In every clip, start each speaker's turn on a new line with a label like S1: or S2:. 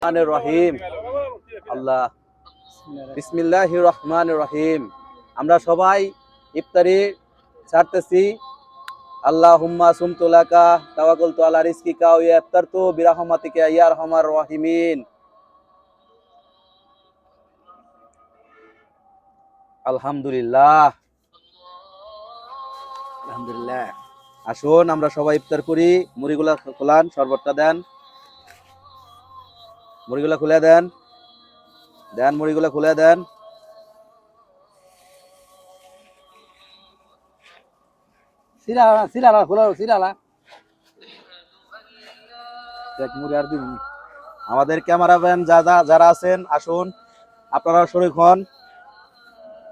S1: রহিম আল্লাহ বিসমিল্লাহির রহমানির রহিম। আমরা সবাই ইফতারি ছাড়তেছি। আল্লাহুম্মা সুমতু লাকা তাওয়াক্কালতু আলা রিজকিকা ওয়া ইফতারতু বিরহমাতিকা ইয়া আরহামার রাহিমিন। আলহামদুলিল্লাহ আলহামদুলিল্লাহ। আসুন আমরা সবাই ইফতার করি। মুড়িগুলা খোলান, শরবতটা দেন, মুড়িগুলা খুলে দেন, মুড়িগুলা খুলে দেন।
S2: সিরালা সিরালা খোলা সিরালা এক মুড়ি আর দিন।
S1: আমাদের ক্যামেরাম্যান যারা আছেন আসুন, আপনারা শরীক হন,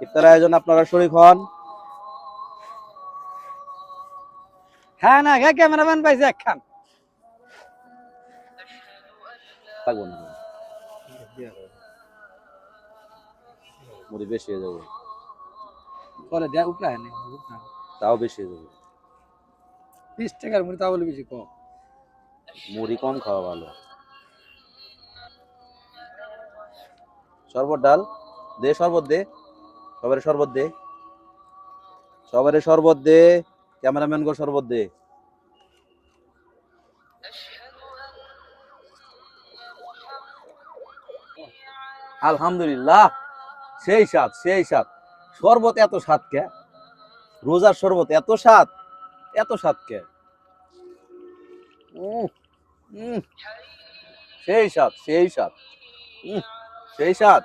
S1: ইফতার আয়োজন আপনারা শরীক হন।
S2: হ্যাঁ না গে ক্যামেরাম্যান পাইছে একখান
S1: লাগবো না, মুড়ি বেশি হয়ে যাবে,
S2: পরে দেয়া উপরা হয়নি
S1: তাও বেশি হয়ে যাবে।
S2: 20 টাকার মুড়ি তা বলে বেশি কম।
S1: মুড়ি কম খাওয়া ভালো। শরবত ডাল দে, শরবত দে, সবারে শরবত দে, সবারে শরবত দে, ক্যামেরাম্যান গো শরবত দে। আলহামদুলিল্লাহ, সেই স্বাদ, সেই স্বাদ। শরবত এত স্বাদ কে? রোজার শরবত এত স্বাদ, এত স্বাদ কে? উম, উম, সেই স্বাদ, সেই স্বাদ, সেই স্বাদ।